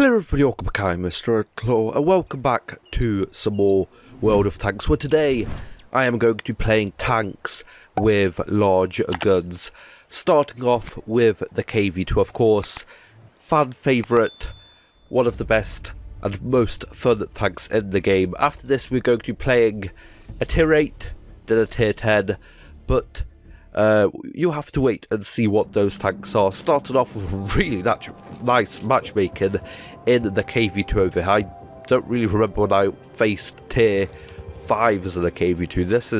Hello everybody, welcome back. I'm MrRedClaw and welcome back to some more World of Tanks, where today I am going to be playing tanks with large guns. Starting off with the KV2, of course, fan favourite, one of the best and most fun tanks in the game. After this we're going to be playing a tier 8, then a tier 10, but you have to wait and see what those tanks are. Started off with really nice matchmaking in the KV2 over here. I don't really remember when I faced tier 5s in the KV2. This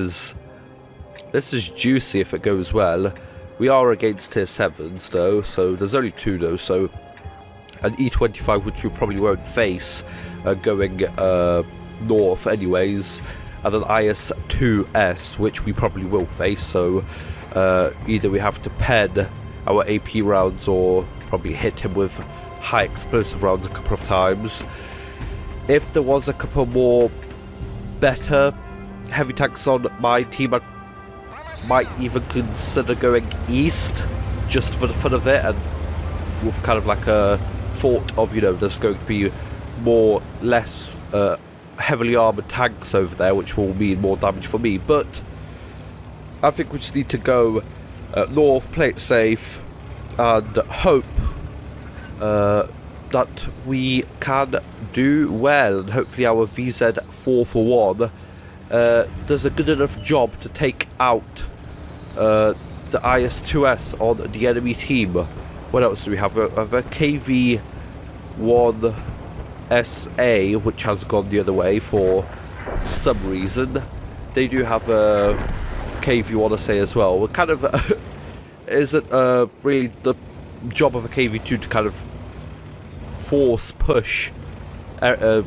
is juicy if it goes well. We are against tier 7s though, so there's only 2 though, so an E25 which we probably won't face going north anyways, and an IS-2S which we probably will face, so either we have to pen our AP rounds or probably hit him with high explosive rounds a couple of times. If there was a couple more better heavy tanks on my team, I might even consider going east just for the fun of it, and with kind of like a thought of, you know, there's going to be less heavily armoured tanks over there, which will mean more damage for me. But I think we just need to go north, play it safe, and hope that we can do well. And hopefully our VZ 4-for-1 does a good enough job to take out the IS-2S on the enemy team. What else do we have? We have a KV-1SA, which has gone the other way for some reason. They do have a KV-1SA as well. It kind of isn't really the job of a KV2 to kind of force push a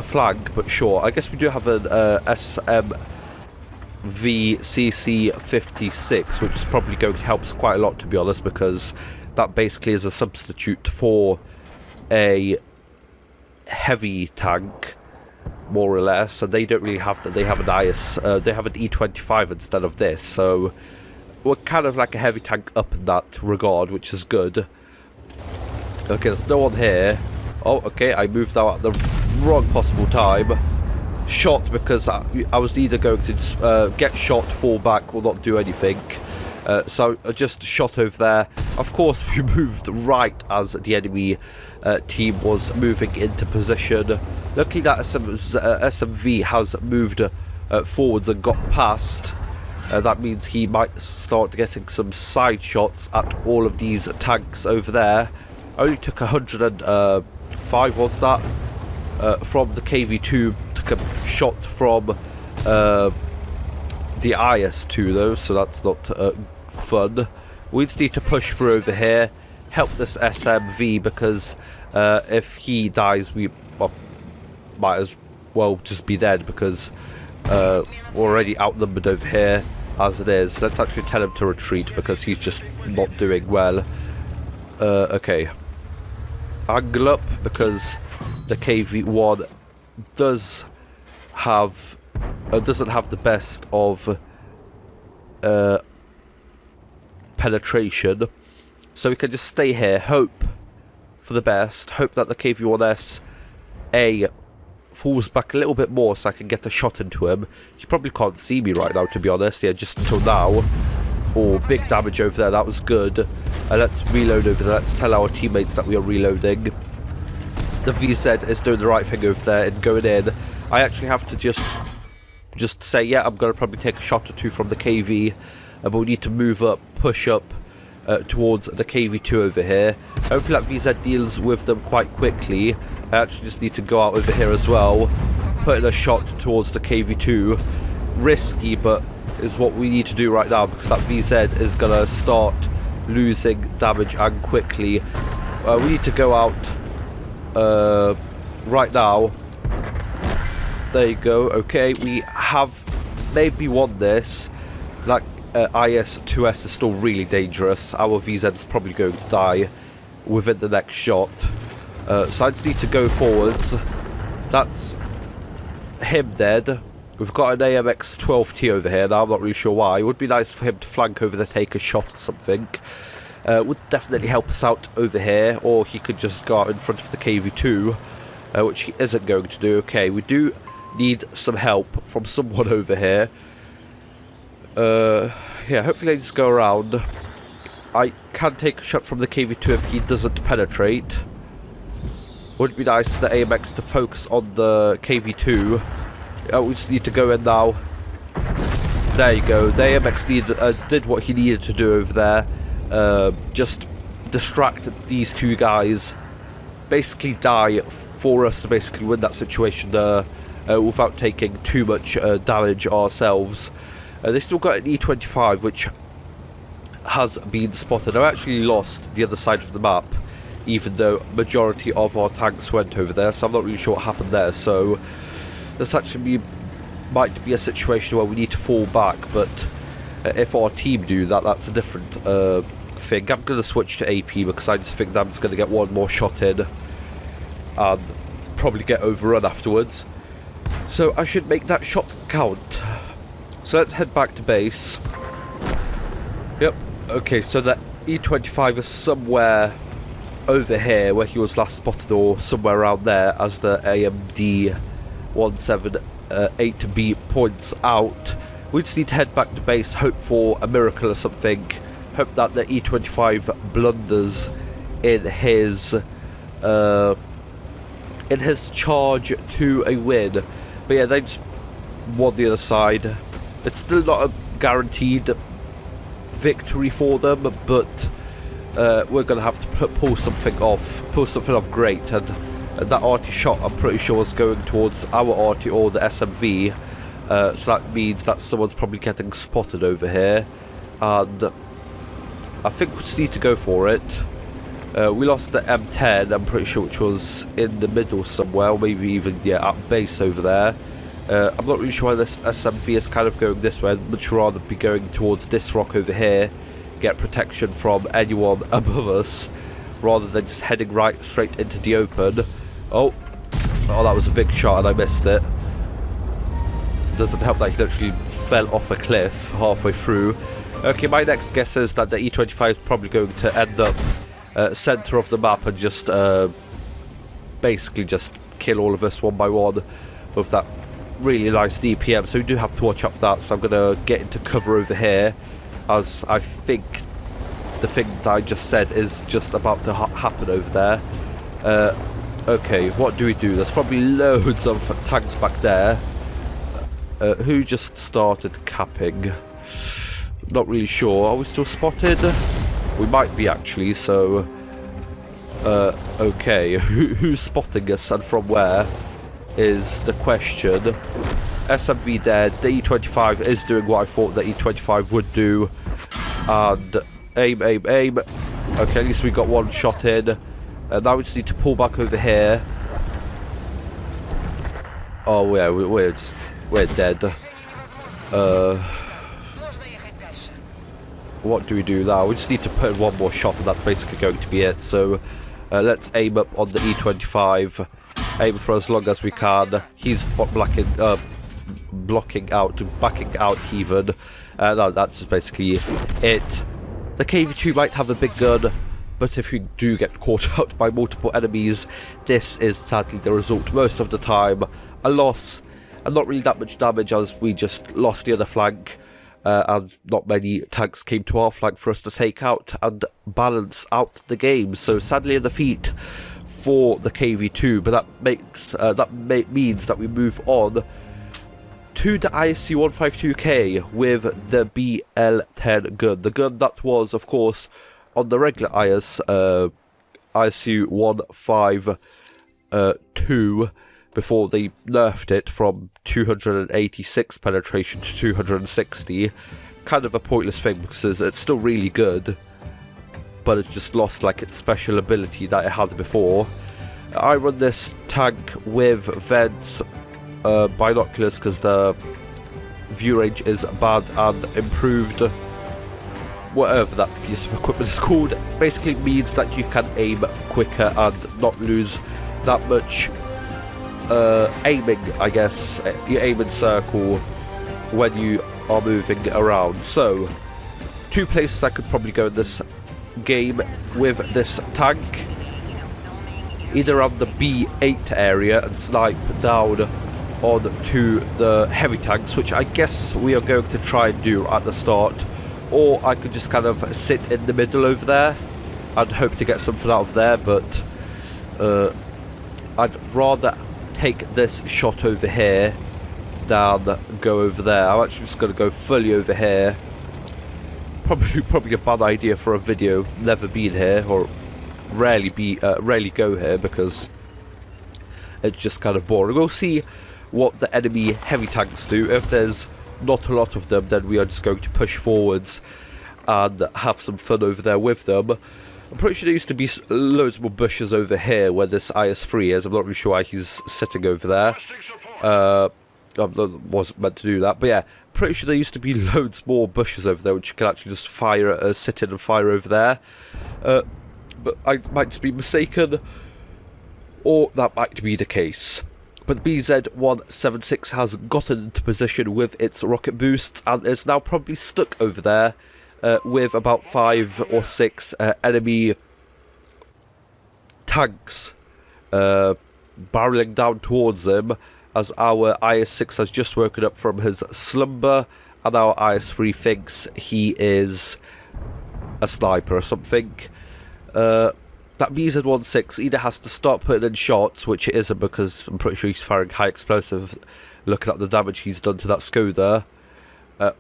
flank, but sure. I guess we do have an SMVCC56, which is probably going to help us quite a lot, to be honest, because that basically is a substitute for a heavy tank, more or less, and they don't really have that. They have an they have an E25 instead of this, so we're kind of like a heavy tank up in that regard, which is good. Okay, there's no one here. Oh, okay, I moved out at the wrong possible time. Shot because I was either going to get shot, fall back, or not do anything. So I just shot over there. Of course, we moved right as the enemy team was moving into position. Luckily that SMV has moved forwards and got past. That means he might start getting some side shots at all of these tanks over there. Only took 105, was that? From the KV2, took a shot from the IS-2 though, so that's not fun. We just need to push through over here, help this SMV, because if he dies, we might as well just be dead, because we're already outnumbered over here as it is. Let's actually tell him to retreat because he's just not doing well. Okay, angle up, because the KV1 doesn't have the best of penetration, so we can just stay here, hope for the best, hope that the KV-1SA falls back a little bit more so I can get a shot into him. He probably can't see me right now, to be honest. Yeah, just until now. Oh, big damage over there, that was good. Let's reload over there. Let's tell our teammates that we are reloading. The VZ is doing the right thing over there and going in. I actually have to just say, yeah, I'm going to probably take a shot or two from the KV, but we need to move up, push up towards the KV2 over here. Hopefully that VZ deals with them quite quickly. I actually just need to go out over here as well, put in a shot towards the KV2. Risky, but is what we need to do right now, because that VZ is going to start losing damage and quickly. We need to go out right now. There you go. Okay, we have maybe won this. Like IS-2S is still really dangerous. Our VZ is probably going to die within the next shot. So I just need to go forwards. That's him dead. We've got an AMX-12T over here now. I'm not really sure why. It would be nice for him to flank over there, take a shot or something. would definitely help us out over here, or he could just go out in front of the KV2, which he isn't going to do. Okay, we do need some help from someone over here. Yeah, hopefully they just go around. I can take a shot from the KV2 if he doesn't penetrate. Would be nice for the AMX to focus on the KV2. We just need to go in now. There you go. The AMX did what he needed to do over there. Just distract these two guys. Basically die for us to basically win that situation there without taking too much damage ourselves. They still got an E25 which has been spotted. I actually lost the other side of the map, even though majority of our tanks went over there, so I'm not really sure what happened there. So this actually might be a situation where we need to fall back, but if our team do that, that's a different thing. I'm going to switch to AP because I just think that I'm just going to get one more shot in and probably get overrun afterwards. So I should make that shot count. So let's head back to base. Yep, okay, so the E25 is somewhere over here where he was last spotted, or somewhere around there, as the AMD 178B points out. We just need to head back to base, hope for a miracle or something, hope that the E25 blunders in his charge to a win. But yeah, they just won the other side. It's still not a guaranteed victory for them, but we're going to have to pull something off great. And that arty shot, I'm pretty sure, is going towards our arty or the SMV. So that means that someone's probably getting spotted over here. And I think we just need to go for it. We lost the M10, I'm pretty sure, which was in the middle somewhere, or maybe even, yeah, at base over there. I'm not really sure why this SMV is kind of going this way. I'd much rather be going towards this rock over here, get protection from anyone above us, rather than just heading right straight into the open. Oh, that was a big shot and I missed it. Doesn't help that he literally fell off a cliff halfway through. Okay, my next guess is that the E25 is probably going to end up center of the map and just basically just kill all of us one by one with that really nice DPM, so we do have to watch out for that. So I'm going to get into cover over here, as I think the thing that I just said is just about to happen over there. Okay, what do we do? There's probably loads of tanks back there. Who just started capping? Not really sure. Are we still spotted? We might be, actually, so okay, who's spotting us and from where is the question. SMV dead. The E25 is doing what I thought the E25 would do. And aim. Okay, at least we got one shot in. And now we just need to pull back over here. Oh yeah, we're dead. What do we do now? We just need to put in one more shot, and that's basically going to be it. So let's aim up on the E25. Aim for as long as we can. He's blocking out, backing out even. No, that's just basically it. The KV2 might have a big gun, but if you do get caught out by multiple enemies, this is sadly the result most of the time. A loss, and not really that much damage, as we just lost the other flank, and not many tanks came to our flank for us to take out and balance out the game. So sadly a defeat for the KV2, but that means that we move on to the ISU 152K with the BL10 gun. The gun that was, of course, on the regular ISU 152 before they nerfed it from 286 penetration to 260. Kind of a pointless thing because it's still really good, but it's just lost like its special ability that it had before. I run this tank with vents, binoculars, because the view range is bad, and improved, whatever that piece of equipment is called. Basically means that you can aim quicker and not lose that much aiming, I guess. You aim in circle when you are moving around. So, two places I could probably go in this game with this tank, either on the B8 area and snipe down onto the heavy tanks, which I guess we are going to try and do at the start, or I could just kind of sit in the middle over there and hope to get something out of there, but I'd rather take this shot over here than go over there. I'm actually just going to go fully over here. Probably a bad idea for a video. Never been here, or rarely go here, because it's just kind of boring. We'll see what the enemy heavy tanks do. If there's not a lot of them, then we are just going to push forwards and have some fun over there with them. I'm pretty sure there used to be loads more bushes over here where this IS-3 is. I'm not really sure why he's sitting over there. I wasn't meant to do that, but yeah, pretty sure there used to be loads more bushes over there, which you can actually just fire, sit in and fire over there. But I might just be mistaken, or that might be the case. But the BZ-176 has gotten into position with its rocket boosts and is now probably stuck over there with about 5 or 6 enemy tanks barreling down towards him, as our IS-6 has just woken up from his slumber and our IS-3 thinks he is a sniper or something. That BZ-16 either has to start putting in shots, which it isn't because I'm pretty sure he's firing high explosive, looking at the damage he's done to that Skoda,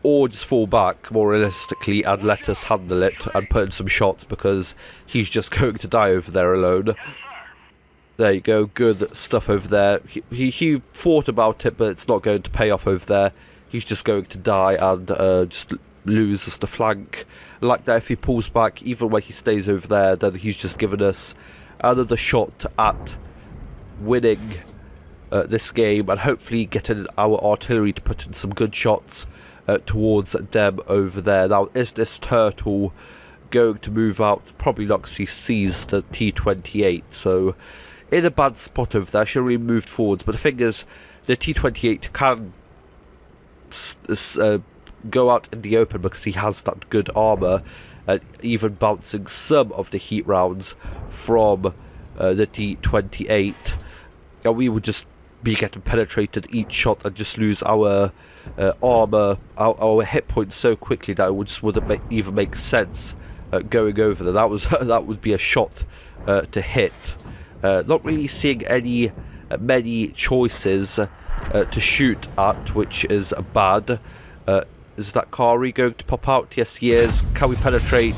or just fall back more realistically and let us handle it and put in some shots, because he's just going to die over there alone. There you go, good stuff over there. He thought about it, but it's not going to pay off over there. He's just going to die and just lose the flank. Like that, if he pulls back, even when he stays over there, then he's just given us another shot at winning this game, and hopefully getting our artillery to put in some good shots towards them over there. Now, is this turtle going to move out? Probably not, because he sees the T-28, so in a bad spot over there. Should have really moved forwards, but the thing is, the T-28 can go out in the open because he has that good armour, and even bouncing some of the heat rounds from the T-28, and we would just be getting penetrated each shot and just lose our armour, our hit points so quickly that it just wouldn't even make sense going over there. That would be a shot to hit. Not really seeing many choices to shoot at, which is bad. Is that Kari going to pop out? Yes, he is. Can we penetrate?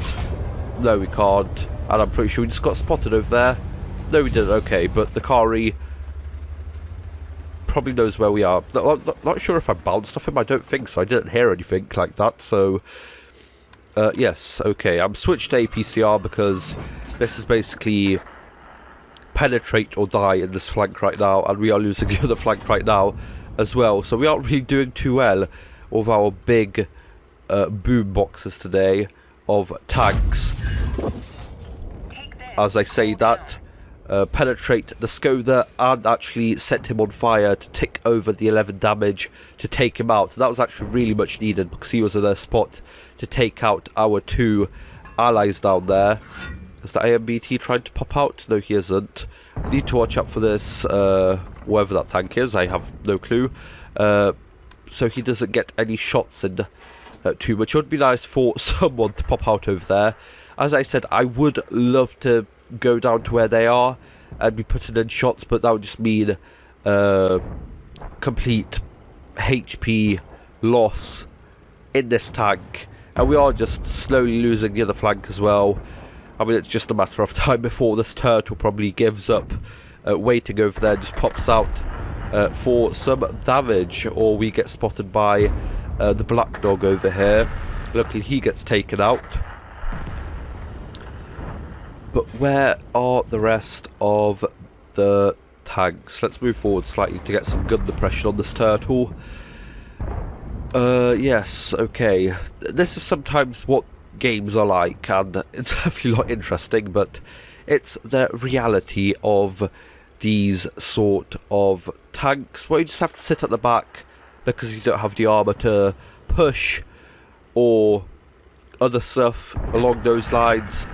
No, we can't. And I'm pretty sure we just got spotted over there. No, we didn't. Okay, but the Kari probably knows where we are. Not sure if I bounced off him. I don't think so. I didn't hear anything like that. So, yes, okay. I'm switched to APCR because this is basically penetrate or die in this flank right now, and we are losing the other flank right now as well. So we aren't really doing too well with our big boom boxes today of tanks. As I say that, penetrate the Skoda and actually set him on fire to tick over the 11 damage to take him out. That was actually really much needed because he was in a spot to take out our 2 allies down there. Is the AMBT trying to pop out? No, he isn't. Need to watch out for this, whoever that tank is. I have no clue. So he doesn't get any shots in too much. It would be nice for someone to pop out over there. As I said, I would love to go down to where they are and be putting in shots, but that would just mean complete HP loss in this tank. And we are just slowly losing the other flank as well. I mean, it's just a matter of time before this turtle probably gives up waiting over there, just pops out for some damage, or we get spotted by the black dog over here. Luckily, he gets taken out. But where are the rest of the tanks? Let's move forward slightly to get some gun depression on this turtle. Yes, okay. This is sometimes what games are like, and it's definitely not interesting, but it's the reality of these sort of tanks where you just have to sit at the back because you don't have the armour to push or other stuff along those lines.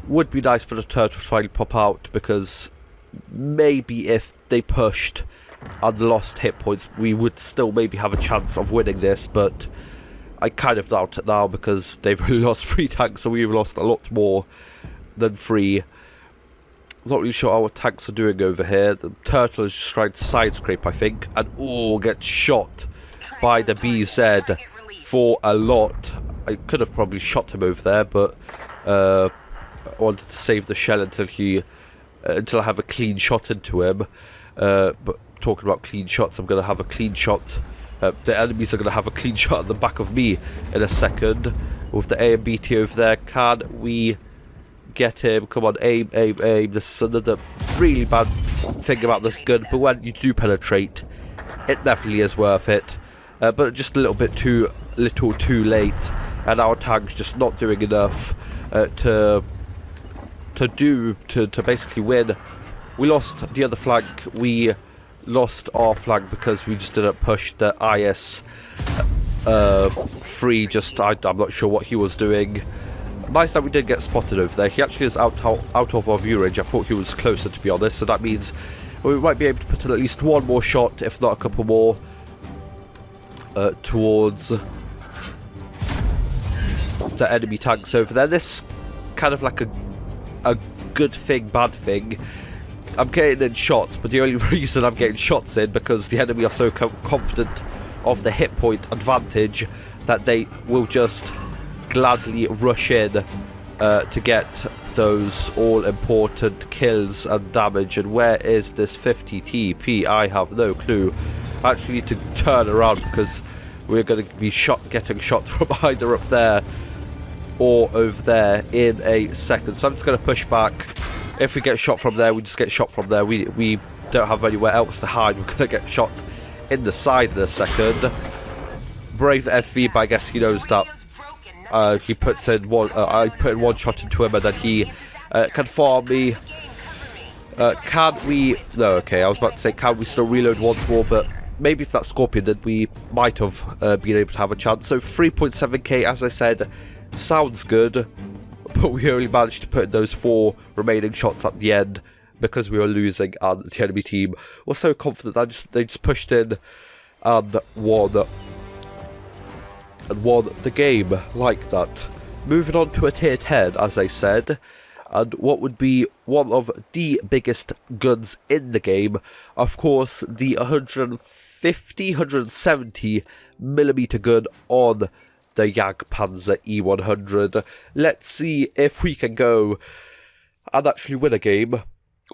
Would be nice for the turtle to finally pop out, because maybe if they pushed and lost hit points, we would still maybe have a chance of winning this, but I kind of doubt it now because they've only lost 3 tanks, so we've lost a lot more than 3. I'm not really sure how our tanks are doing over here. The turtle is just trying to side scrape, I think, and gets shot by the BZ for a lot. I could have probably shot him over there, but I wanted to save the shell until I have a clean shot into him. But talking about clean shots, I'm going to have a clean shot. The enemies are going to have a clean shot at the back of me in a second. With the A and BT over there, can we get him? Come on, aim, aim, aim. This is another really bad thing about this gun, but when you do penetrate, it definitely is worth it. But just a little bit too late, and our tank's just not doing enough to basically win. We lost the other flank. We lost our flank because we just didn't push the IS 3. I'm not sure what he was doing. Nice that we did get spotted over there. He actually is out of our view range. I thought he was closer, to be honest, so that means we might be able to put in at least one more shot, if not a couple more, towards the enemy tanks over there. This kind of like a good thing, bad thing. I'm getting in shots, but the only reason I'm getting shots in because the enemy are so confident of the hit point advantage that they will just gladly rush in to get those all-important kills and damage. And where is this 50 TP? I have no clue. I actually need to turn around because we're going to be getting shot from either up there or over there in a second. So I'm just going to push back. If we get shot from there, we just get shot from there. We don't have anywhere else to hide. We're going to get shot in the side in a second. Brave FV, but I guess he knows that he puts in one. I put in one shot into him, and then he can farm me. Can we? No, okay. I was about to say, can we still reload once more? But maybe if that Scorpion, then we might have been able to have a chance. So 3.7k, as I said, sounds good. But we only managed to put in those 4 remaining shots at the end because we were losing, and the enemy team was so confident that they just pushed in and won the game like that. Moving on to a tier 10, as I said, and what would be one of the biggest guns in the game, of course, the 170mm gun on the Jagdpanzer E100. Let's see if we can go and actually win a game,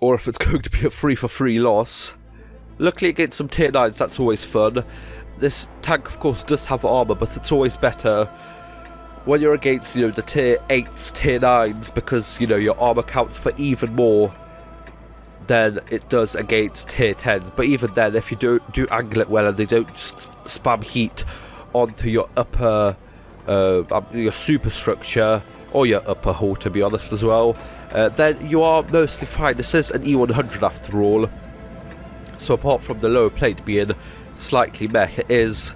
or if it's going to be a 3-for-3 loss. Luckily against some tier 9s, that's always fun. This tank of course does have armour, but it's always better when you're against, the tier 8s, tier 9s, because, your armour counts for even more than it does against tier 10s. But even then, if you do angle it well and they don't just spam heat onto your upper your superstructure or your upper hull, to be honest, as well, then you are mostly fine. This is an E100 after all, so apart from the lower plate being slightly meh, it is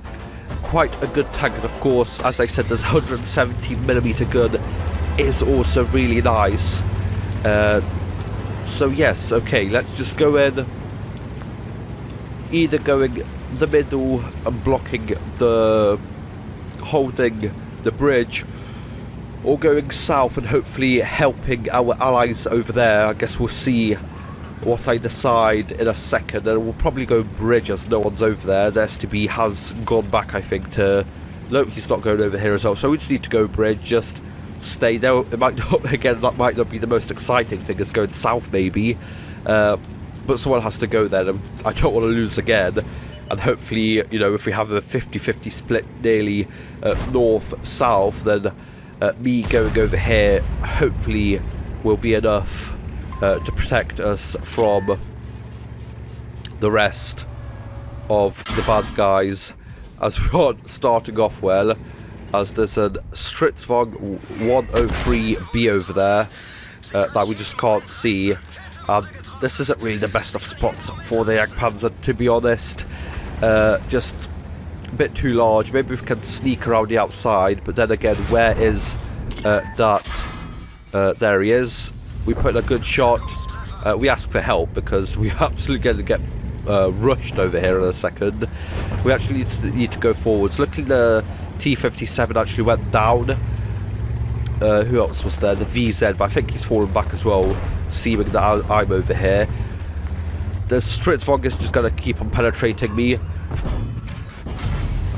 quite a good tank. And of course, as I said, this 170mm gun is also really nice. So yes, okay, let's just go in, either going the middle and holding the bridge, or going south and hopefully helping our allies over there. I guess we'll see what I decide in a second, and we'll probably go bridge as no one's over there. The STB has gone back, I think, to... No, he's not going over here as well, so we just need to go bridge, just stay there. It might not, again, that might not be the most exciting thing as going south, maybe, but someone has to go there, and I don't want to lose again. And hopefully, if we have a 50-50 split nearly north-south, then me going over here hopefully will be enough to protect us from the rest of the bad guys, as we are starting off well, as there's a Stritzvog 103B over there that we just can't see. This isn't really the best of spots for the Jagdpanzer, to be honest. Just a bit too large. Maybe we can sneak around the outside, but then again, where is that There he is. We put in a good shot. We ask for help because we're absolutely going to get rushed over here in a second. We actually need to go forwards. Luckily the T-57 actually went down. Who else was there? The VZ, but I think he's fallen back as well, seeing that I'm over here. The Stritzvog is just going to keep on penetrating me.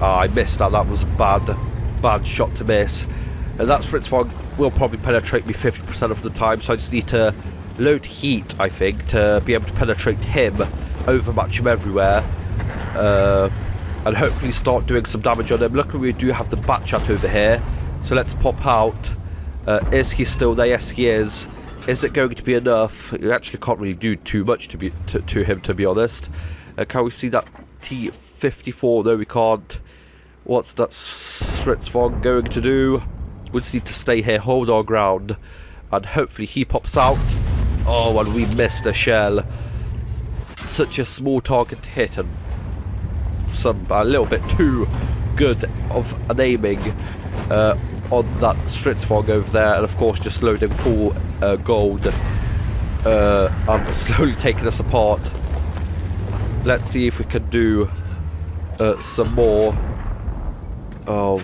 I missed that. That was a bad shot to miss. And that Stritzvog will probably penetrate me 50% of the time, so I just need to load heat, I think, to be able to penetrate him, overmatch him everywhere, and hopefully start doing some damage on him. Luckily we do have the Batchat over here, so let's pop out. Is he still there? Yes, he is. Is it going to be enough? You actually can't really do too much to him, to be honest. Can we see that T-54? No, we can't. What's that Stritzvog going to do? We just need to stay here, hold our ground, and hopefully he pops out. Oh, and we missed a shell. Such a small target to hit, and a little bit too good of an aiming on that Stritzvog over there, and of course just loading full gold and slowly taking us apart. Let's see if we can do some more. Oh,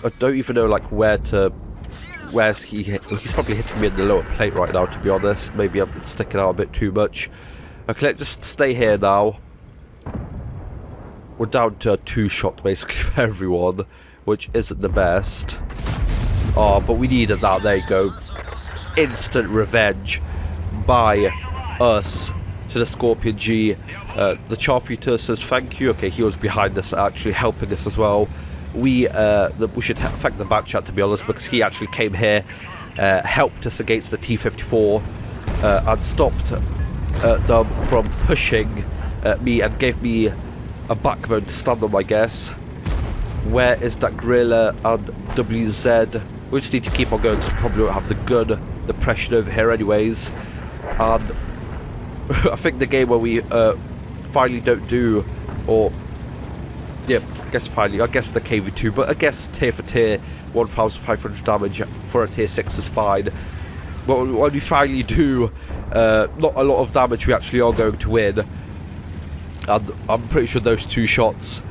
I don't even know like where's he hit? He's probably hitting me in the lower plate right now, to be honest. Maybe I'm sticking out a bit too much. Okay, let's just stay here now. We're down to 2 shot basically for everyone, which isn't the best. Oh, but we needed that. There you go. Instant revenge by us to the Scorpion G. The Charfuter says thank you. Okay, he was behind us, actually helping us as well. We should thank the Batchat, to be honest, because he actually came here, helped us against the T-54, and stopped them from pushing me and gave me a backbone to stand on, I guess. Where is that Gorilla and WZ? We just need to keep on going because we probably don't have the gun, the pressure over here anyways. And I think the game where we finally don't do, or yeah, I guess the KV2, but I guess tier for tier 1500 damage for a tier 6 is fine. But when we finally do not a lot of damage, we actually are going to win. And I'm pretty sure those 2 shots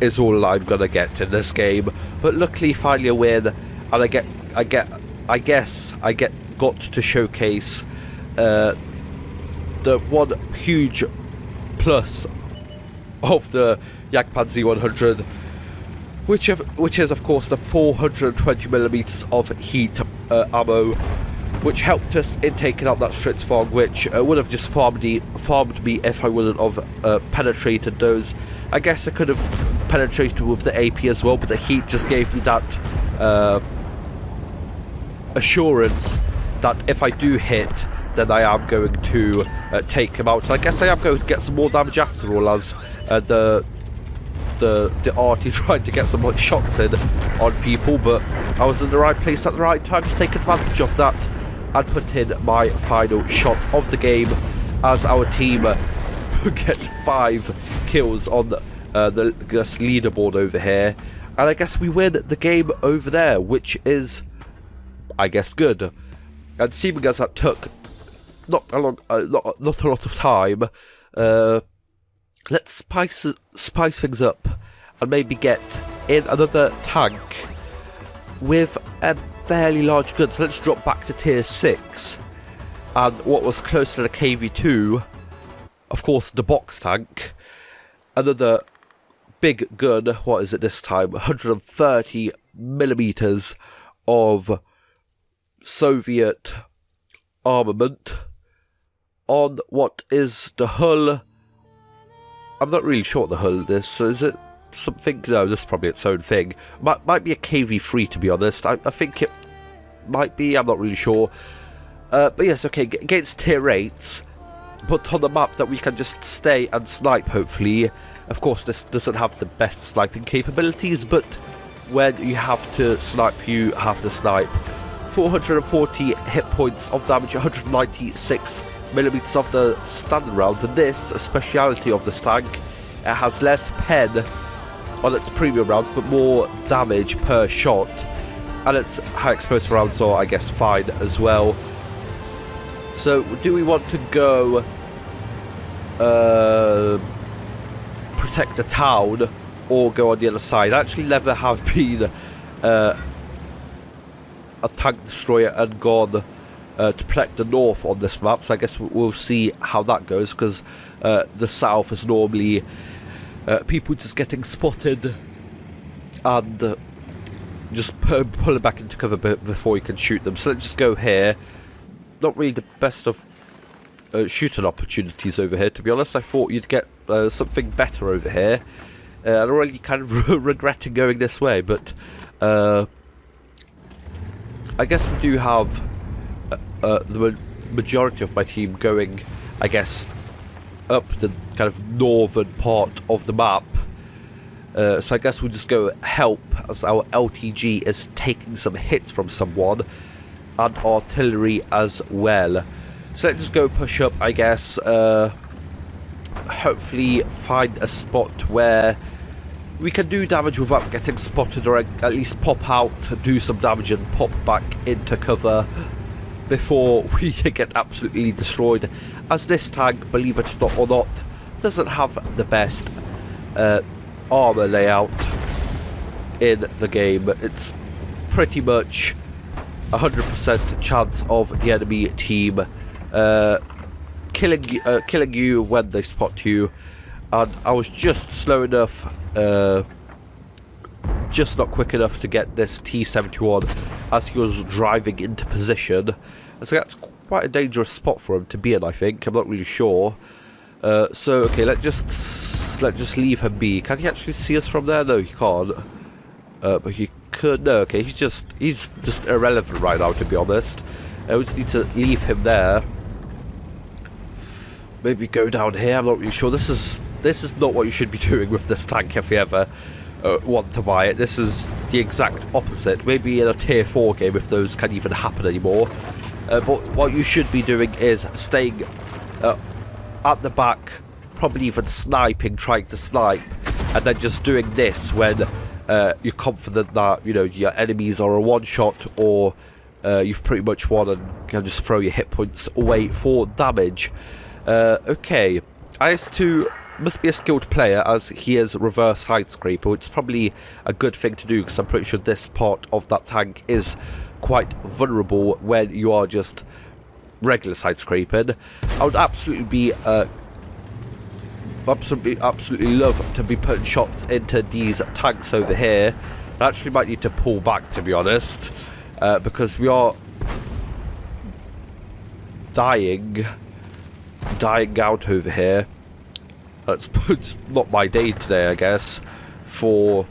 is all I'm gonna get in this game. But luckily, finally a win, and I guess I got to showcase the one huge plus of the Jagdpan Z100, which is of course the 420mm of heat ammo, which helped us in taking out that Stritzvog, which would have just farmed me if I wouldn't have penetrated those. I guess I could have penetrated with the AP as well, but the heat just gave me that assurance that if I do hit, then I am going to take him out. And I guess I am going to get some more damage after all, as the arty tried to get some shots in on people, but I was in the right place at the right time to take advantage of that and put in my final shot of the game as our team get 5 kills on the leaderboard over here, and I guess we win the game over there, which is, I guess, good. And seeming as that took not a lot of time, let's spice things up and maybe get in another tank with a fairly large gun. So let's drop back to tier 6, and what was close to the KV2, of course, the box tank. Another big gun. What is it this time? 130mm of Soviet armament on what is the hull. I'm not really sure what the hull is. So is it something? No, this is probably its own thing. Might be a KV3, to be honest. I think it might be. I'm not really sure. But yes, okay. Against tier 8s, but on the map that we can just stay and snipe, hopefully. Of course, this doesn't have the best sniping capabilities, but when you have to snipe, you have to snipe. 440 hit points of damage, 196mm of the standard rounds, and this, a speciality of this tank, it has less pen on its premium rounds, but more damage per shot. and its high explosive rounds are, I guess, fine as well. So, do we want to go protect the town or go on the other side? I actually never have been a tank destroyer and gone to protect the north on this map, so I guess we'll see how that goes, because the south is normally people just getting spotted and just pulling back into cover before you can shoot them. So let's just go here. Not really the best of shooting opportunities over here, to be honest. I thought you'd get something better over here. I'm already kind of regretting going this way, but I guess we do have the majority of my team going, I guess, up the kind of northern part of the map. So I guess we'll just go help, as our LTG is taking some hits from someone, and artillery as well. So let's just go push up, I guess. Hopefully find a spot where we can do damage without getting spotted, or at least pop out, do some damage and pop back into cover before we get absolutely destroyed, as this tank, believe it or not, doesn't have the best armor layout in the game. It's pretty much 100% chance of the enemy team killing you when they spot you, and I was just slow enough, just not quick enough to get this T-71 as he was driving into position. So that's quite a dangerous spot for him to be in, I think. I'm not really sure. So okay, let's just leave him be. Can he actually see us from there? No, he can't. But he could. No, okay, he's just irrelevant right now, to be honest. We just need to leave him there. Maybe go down here. I'm not really sure. This is not what you should be doing with this tank if you ever want to buy it. This is the exact opposite. Maybe in a tier 4 game, if those can even happen anymore. But what you should be doing is staying at the back, probably even sniping, trying to snipe, and then just doing this when you're confident that, you know, your enemies are a one-shot, or you've pretty much won and can just throw your hit points away for damage. Okay, IS-2 must be a skilled player, as he is reverse side scraper, which is probably a good thing to do, because I'm pretty sure this part of that tank is quite vulnerable when you are just regular side scraping. I would absolutely be absolutely love to be putting shots into these tanks over here. I actually might need to pull back, to be honest, because we are dying out over here. It's not my day today, I guess, for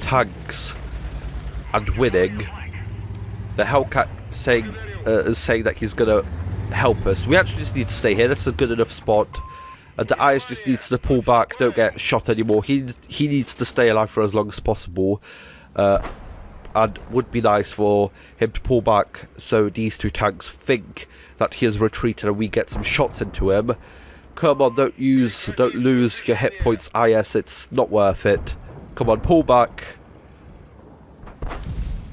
tanks and winning. The Hellcat is saying that he's gonna help us. We actually just need to stay here. This is a good enough spot. The IS just needs to pull back, don't get shot anymore. He needs to stay alive for as long as possible. And would be nice for him to pull back so these two tanks think that he has retreated and we get some shots into him. Come on, don't lose your hit points, IS. It's not worth it. Come on, pull back.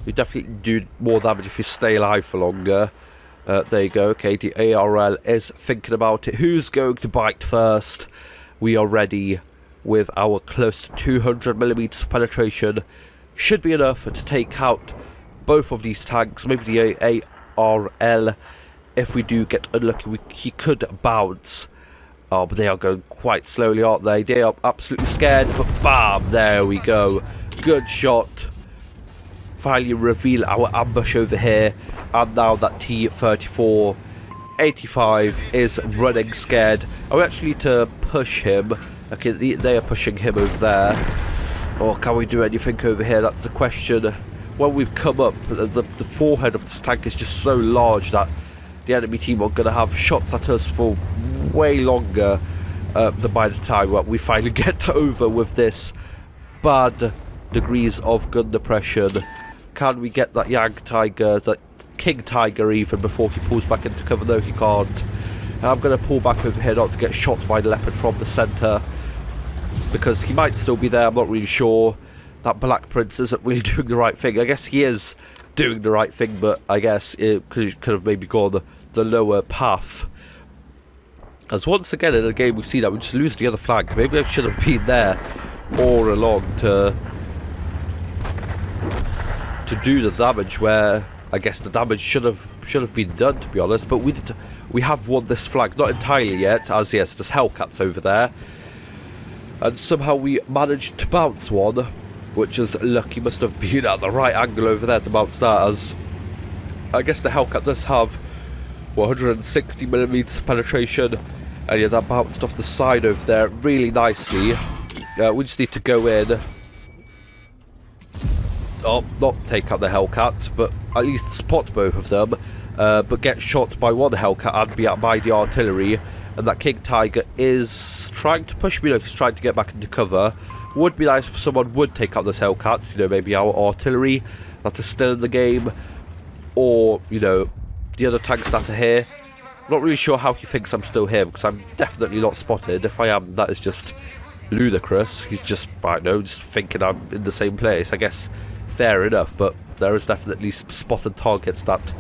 You definitely do more damage if you stay alive for longer. There you go. Okay, the ARL is thinking about it. Who's going to bite first? We are ready with our close to 200mm penetration. Should be enough to take out both of these tanks. Maybe the ARL. If we do get unlucky, he could bounce. Oh, but they are going quite slowly, aren't they? They are absolutely scared, but bam, there we go. Good shot. Finally reveal our ambush over here, and now that T-34-85 is running scared. I actually need to push him. Okay, they are pushing him over there. Or can we do anything over here? That's the question. When we've come up, the forehead of this tank is just so large that the enemy team are going to have shots at us for way longer than by the time we finally get over with this bad degrees of gun depression. Can we get that Yang Tiger, that King Tiger even, before he pulls back into cover? No, he can't. I'm going to pull back over here not to get shot by the Leopard from the centre, because he might still be there, I'm not really sure. that Black Prince isn't really doing the right thing. I guess he is doing the right thing, but I guess it could have maybe gone the lower path. As once again in a game we see that we just lose the other flank. Maybe I should have been there all along to do the damage where I guess the damage should have been done, to be honest. But we have won this flank, not entirely yet, as yes, there's Hellcats over there. And somehow we managed to bounce one, which is lucky. Must have been at the right angle over there to bounce that, as I guess the Hellcat does have 160mm penetration, and yeah, that bounced off the side over there really nicely. We just need to go in. Oh, not take out the Hellcat, but at least spot both of them. But get shot by one Hellcat and be out by the artillery. And that King Tiger is trying to push me. Look, he's trying to get back into cover. Would be nice if someone would take out those Hellcats. You know, maybe our artillery that is still in the game, or you know, the other tanks that are here. Not really sure how he thinks I'm still here, because I'm definitely not spotted. If I am, that is just ludicrous. He's just, I don't know, just thinking I'm in the same place. I guess fair enough, but there is definitely spotted targets that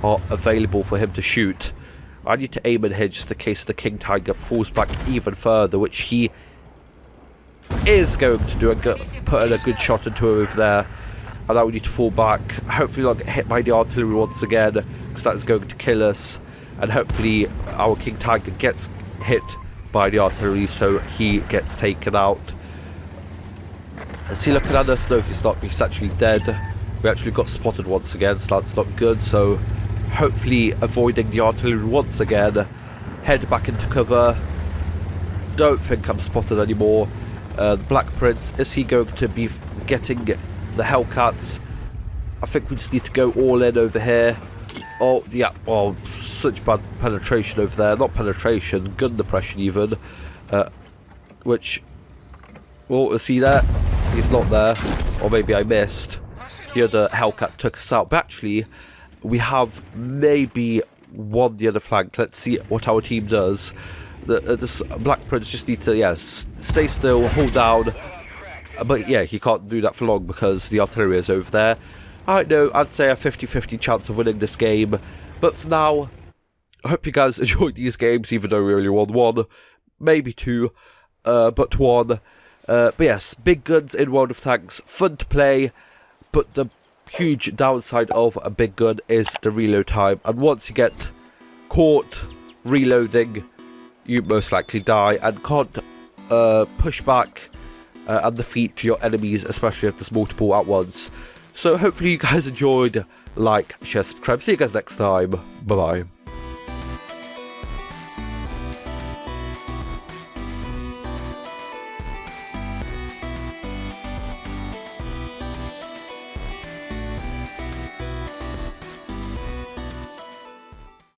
are available for him to shoot. I need to aim and hit just in case the King Tiger falls back even further, which he is going to do, and put in a good shot into him over there. And now we need to fall back, hopefully not get hit by the artillery once again, because that is going to kill us. And hopefully our King Tiger gets hit by the artillery, so he gets taken out. Is he looking at us? No, he's not. He's actually dead. We actually got spotted once again, so that's not good. So hopefully avoiding the artillery once again. Head back into cover. Don't think I'm spotted anymore. The Black Prince, is he going to be getting the Hellcats? I think we just need to go all in over here. Oh, yeah. Oh, such bad penetration over there. Not penetration, gun depression even. Which... Oh, is he there? He's not there. Or maybe I missed. The other Hellcat took us out. But actually, we have maybe won the other flank. Let's see what our team does. This Black Prince just need to, yes, stay still, hold down. But yeah, he can't do that for long because the artillery is over there. I don't know, I'd say a 50-50 chance of winning this game. But for now, I hope you guys enjoyed these games, even though we only won one. Maybe two, but one. But yes, big guns in World of Tanks, fun to play. But the huge downside of a big gun is the reload time. And once you get caught reloading, you most likely die and can't push back and defeat your enemies, especially if there's multiple at once. So hopefully you guys enjoyed. Like, share, subscribe. See you guys next time. Bye bye.